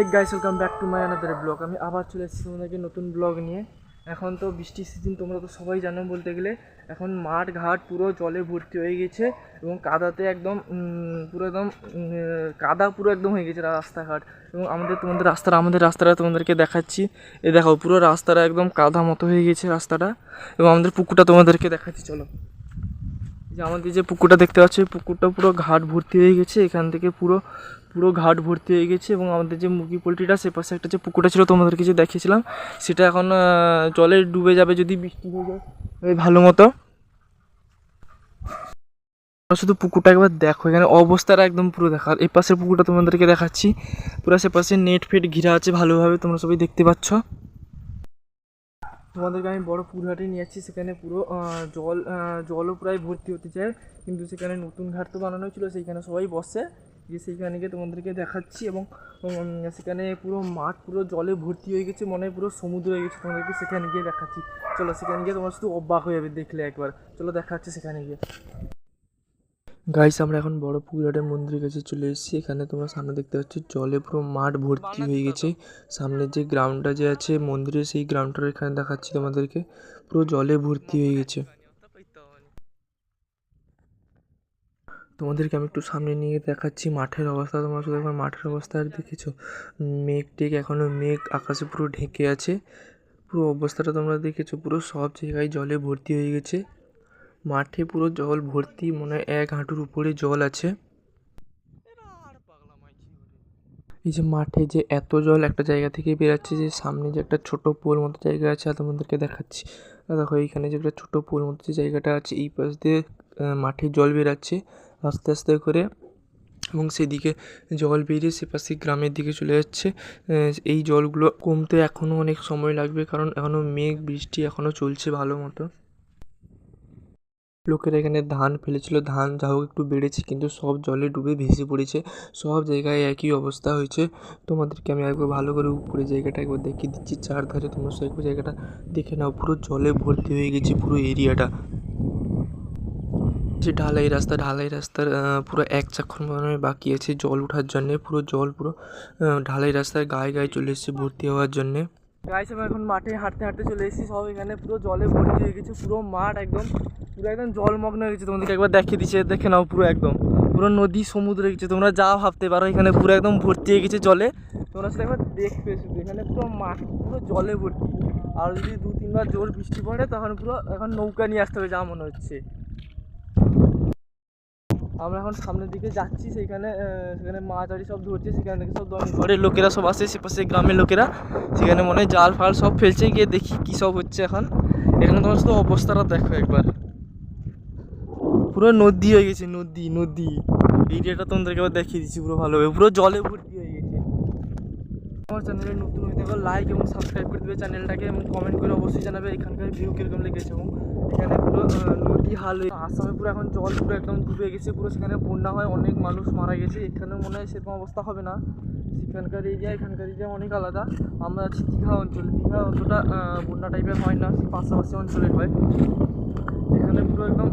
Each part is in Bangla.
Hey guys, welcome back to my another vlog. আমি আবার চলে এসেছি তোমাদেরকে নতুন ব্লগ নিয়ে। এখন তো বৃষ্টির সিজন, তোমরা তো সবাই জানো বলতে গেলে। এখন মাঠ ঘাট পুরো জলে ভর্তি হয়ে গেছে এবং কাদাতে একদম পুরো একদম কাদা পুরো একদম হয়ে গেছে রাস্তাঘাট। এবং আমাদের রাস্তাটা তোমাদেরকে দেখাচ্ছি। দেখো পুরো রাস্তাটা একদম কাদা মতো হয়ে গেছে রাস্তাটা। এবং আমাদের পুকুরটা তোমাদেরকে দেখাচ্ছি, চলো। যে আমাদের যে পুকুরটা দেখতে পাচ্ছ, এই পুকুরটা পুরো ঘাট ভর্তি হয়ে গেছে। এখান থেকে পুরো ঘাট ভর্তি হয়ে গেছে। এবং আমাদের যে মুরগি পোলট্রিটা, সে পাশে একটা যে পুকুরটা ছিল তোমাদেরকে যে দেখিয়েছিলাম, সেটা এখন জলে ডুবে যাবে যদি বৃষ্টি হয়ে যায় ভালো মতো। শুধু পুকুরটা একবার দেখো, এখানে অবস্থাটা একদম পুরো দেখার। এই পাশের পুকুরটা তোমাদেরকে দেখাচ্ছি, পুরো সে পাশে নেট ফেট ঘিরা আছে ভালোভাবে, তোমরা সবাই দেখতে পাচ্ছ। তোমাদেরকে আমি বড় পুকুরহাটে নিয়ে যাচ্ছি। সেখানে পুরো জলও প্রায় ভর্তি হতে চায়, কিন্তু সেখানে নতুন ঘাট তো বানানো ছিল, সেইখানে সবাই বসে যে সেইখানে গিয়ে তোমাদেরকে দেখাচ্ছি। এবং সেখানে পুরো মাঠ পুরো জলে ভর্তি হয়ে গেছে, মনে হয় পুরো সমুদ্র হয়ে গেছে। তোমাদেরকে সেখানে গিয়ে দেখাচ্ছি, চলো। সেখানে গিয়ে তোমরা শুধু অবাক হয়ে যাবে দেখলে একবার, চলো দেখাচ্ছি সেখানে গিয়ে। গাইস, আমরা এখন বড় পুকুরহাটের মন্দিরের কাছে চলে এসেছি। এখানে তোমরা সামনে দেখতে পাচ্ছ জলে পুরো মাঠ ভর্তি হয়ে গেছে। সামনে যে গ্রাউন্ডটা যে আছে মন্দিরের, সেই গ্রাউন্ডটার এখানে দেখাচ্ছি তোমাদেরকে, পুরো জলে ভর্তি হয়ে গেছে। তোমাদেরকে আমি একটু সামনে নিয়ে দেখাচ্ছি মাঠের অবস্থা। তোমরা শুধু একবার মাঠের অবস্থা আর দেখেছো, মেঘ টেঘ এখনও মেঘ আকাশে পুরো ঢেকে আছে। পুরো অবস্থাটা তোমরা দেখেছো, পুরো সব জায়গায় জলে ভর্তি হয়ে গেছে। মাঠে পুরো জল ভর্তি, মনে হয় 1 হাঁটুর উপরে জল আছে। এই যে মাঠে যে এত জল একটা জায়গা থেকে বেরাচ্ছে, যে সামনে যে একটা ছোট পোল মতো জায়গা আছে, আর তোমাদেরকে দেখাচ্ছি। দেখো এইখানে যে একটা ছোট পোল মতো যে জায়গাটা আছে, এই পাশ দিয়ে মাঠে জল বেরাচ্ছে আস্তে আস্তে করে, এবং সেদিকে জল বেরিয়ে সে পাশে গ্রামের দিকে চলে যাচ্ছে। এই জলগুলো কমতে এখনও অনেক সময় লাগবে, কারণ এখনও মেঘ বৃষ্টি এখনও চলছে ভালো মতো। লোকেরা এখানে ধান ফেলেছিল, ধান যা হোক একটু বেড়েছে, কিন্তু সব জলে ডুবে ভেসে পড়েছে। সব জায়গায় একই অবস্থা হয়েছে। তোমাদেরকে আমি একবার ভালো করে উপরে জায়গাটা একবার দেখিয়ে দিচ্ছি, চারধারে তোমরা সব একবার জায়গাটা দেখে নাও। পুরো জলে ভর্তি হয়ে গেছে পুরো এরিয়াটা। যে ঢালাই রাস্তার পুরো 1 চাক্ষর মনে হয় বাকি আছে জল ওঠার জন্যে। পুরো জল পুরো ঢালাই রাস্তায় গায়ে চলে এসেছে ভর্তি হওয়ার জন্যে। গাইস, আমি এখন মাঠে হাঁটতে হাঁটতে চলে এসেছি। সব এখানে পুরো জলে ভর্তি হয়ে গেছে, পুরো মাঠ একদম জলমগ্ন হয়ে গেছে। তোমাদেরকে একবার দেখিয়ে দিচ্ছে, দেখে নাও। পুরো নদী সমুদ্র হয়ে গেছে, তোমরা যা ভাবতে পারো। এখানে পুরো একদম ভর্তি হয়ে গেছে জলে। তোমরা সেটা একবার দেখবে শুধু, এখানে পুরো মাঠ পুরো জলে ভর্তি। আর যদি 2-3 বার জোর বৃষ্টি পড়ে, তখন পুরো এখন নৌকা নিয়ে আসতে হবে যা মনে হচ্ছে। আমরা এখন সামনের দিকে যাচ্ছি, সেখানে মাছ আড়ি সব ধরছে। সেখান থেকে সব ঘরের লোকেরা সব আসে, সেপাশে গ্রামের লোকেরা সেখানে মনে হয় জাল ফাল সব ফেলছে। গিয়ে দেখি কী সব হচ্ছে এখন। এখানে তোমার শুধু অবস্থাটা দেখো একবার, পুরো নদী হয়ে গেছে, নদী। এরিয়াটা তোমাদেরকে আবার দেখিয়ে দিচ্ছি পুরো ভালোভাবে, পুরো জলে ভর্তি হয়ে গেছে। আমার চ্যানেলে নতুন হয়ে থাকো, লাইক এবং সাবস্ক্রাইব করে দেবে চ্যানেলটাকে, এবং কমেন্ট করে অবশ্যই জানাবে এখানকার ভিউ কীরকম লেগেছে। এবং এখানে পুরো নদী হাল হয়ে আসামে পুরো এখন জল পুরো একদম ডুবে গেছে। পুরো সেখানে বন্যা হয়, অনেক মানুষ মারা গেছে। এখানে মনে হয় সেরকম অবস্থা হবে না। এখানকার এরিয়া অনেক আলাদা। আমরা আছি দীঘা অঞ্চলে। দীঘা অতটা বন্যা টাইপের হয় না, সেই পাশাপাশি অঞ্চলে হয়। এখানে পুরো একদম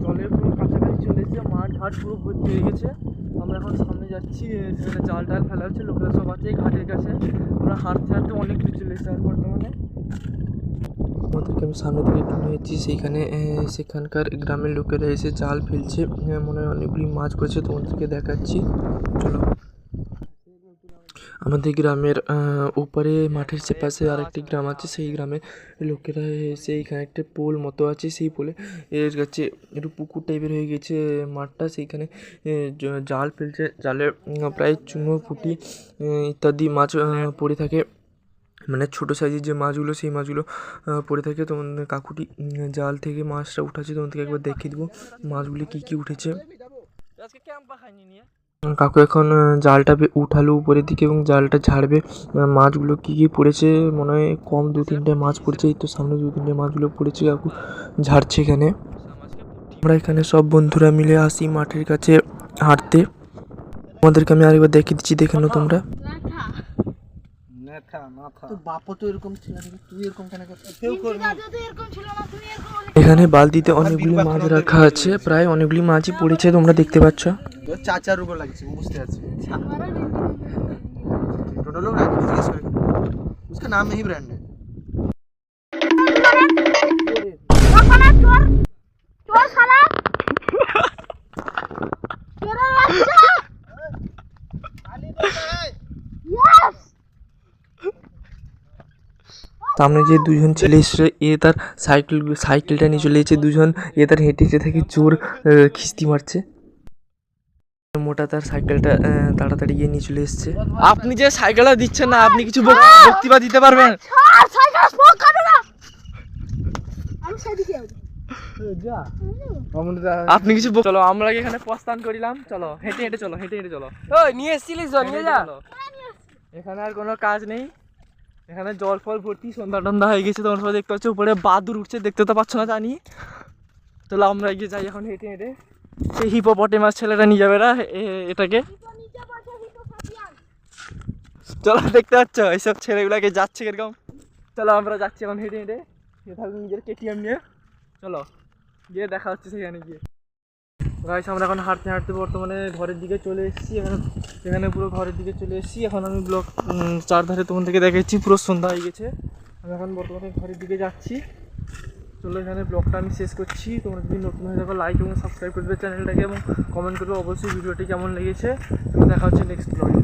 জলের পুরো কাছাকাছি চলে এসেছে, মাঠ ঘাট পুরো ভর্তি হয়ে গেছে। আমরা এখন সামনে যাচ্ছি, সেখানে জাল টাল ফেলা হচ্ছে, লোকেরা সব আছে ঘাটের কাছে। আমরা হাঁটতে হাঁটতে অনেক কিছু চলে এসেছি আর বর্তমানে। আমাদেরকে আমি সামনে দিকে একটু নিয়ে যাচ্ছি, সেখানকার গ্রামের লোকেরা এসে জাল ফেলছে, মনে হয় অনেকগুলি মাছ পড়েছে। তোমাদেরকে দেখাচ্ছি, চলো। আমাদের গ্রামের ওপারে মাঠের পাশে আরেকটি গ্রাম আছে, সেই গ্রামে লোকেরা এসে এখানে একটা পোল মতো আছে, সেই পোলে এর কাছে একটু পুকুর টাইপের হয়ে গেছে মাঠটা। সেইখানে জাল ফেলছে, জালে প্রায় চুনো পুঁটি ইত্যাদি মাছ পড়ে থাকে, মানে ছোটো সাইজের যে মাছগুলো, সেই মাছগুলো পড়ে থাকে। তোমাদের কাকুটি জাল থেকে মাছটা উঠাচ্ছে, তোমাদেরকে একবার দেখিয়ে দেবো মাছগুলি কী উঠেছে। কাকু এখন জালটা উঠালো উপরের দিকে এবং জালটা ছাড়বে। মাছগুলো কী পড়েছে, মনে হয় কম 2-3টে মাছ পড়েছে। এই তো সামনে 2-3টে মাছগুলো পড়েছে, কাকু ঝাড়ছে এখানে। আমরা এখানে সব বন্ধুরা মিলে আসি মাঠের কাছে হাঁটতে। আমাদেরকে আমি আরেকবার দেখিয়ে দিচ্ছি, দেখে নাও তোমরা। এখানে বালতিতে অনেকগুলি মাছ রাখা আছে, প্রায় অনেকগুলি মাছই পড়েছে, তোমরা দেখতে পাচ্ছ। চাচার উপর লাগছে, বুঝতে পারছি। छोटा लोग रहते हैं जिसके उसका नाम यही ब्रांड है। সামনে যে দুজন ছেলে এসে এ তার সাইকেলটা নিয়ে চলে এসেছে, দুজন এ তার হেঁটে হেঁটে থেকে জোর খিস্তি মারছে। মোটা তার সাইকেলটা তাড়াতাড়ি গিয়ে নিয়ে চলে এসছে। আপনি যে সাইকেলটা দিচ্ছেন না, আপনি কিছু বক্তৃতা দিতে পারবেন? আপনি কিছু চলো, আমরা এখানে প্রস্থান করিলাম। চলো হেঁটে হেঁটে চলো, হেঁটে হেঁটে চলো। নিয়ে এসেছিলিস নিয়ে যা। এখানে আর কোনো কাজ নেই, এখানে জল ফল ভর্তি, সন্ধ্যা টন্ধা হয়ে গেছে। তোমার সবাই দেখতে পাচ্ছ উপরে বাদুর উঠছে, দেখতে তো পাচ্ছ না জানি। চলো আমরা এগিয়ে যাই এখন হেঁটে হেঁটে। সেই হিপোপটেমাস ছেলেটা নিয়ে যাবে না এটাকে। চলো দেখতে পাচ্ছ এইসব ছেলেগুলাকে যাচ্ছে কিরকম। চলো আমরা যাচ্ছি এখন হেঁটে হেঁটে, থাকবো নিজের কেটিএম নিয়ে। চলো গিয়ে দেখা হচ্ছে সেখানে গিয়ে। গাইস আমরা এখন হাঁটতে হাঁটতে বর্তমানে ঘরের দিকে চলে এসেছি। এখানে পুরো ঘরের দিকে চলে এসেছি। এখন আমি ব্লগ চারধারে তোমাদেরকে দেখাচ্ছি, পুরো সন্ধ্যা হয়ে গেছে। আমি এখন বর্তমানে ঘরের দিকে যাচ্ছি। চলো এখানে ব্লগটা আমি শেষ করছি। তোমরা যদি নতুন হয়ে থাকো লাইক এবং সাবস্ক্রাইব করবে চ্যানেলটাকে এবং কমেন্ট করবে অবশ্যই ভিডিওটি কেমন লেগেছে। দেখা হচ্ছে নেক্সট ব্লগে।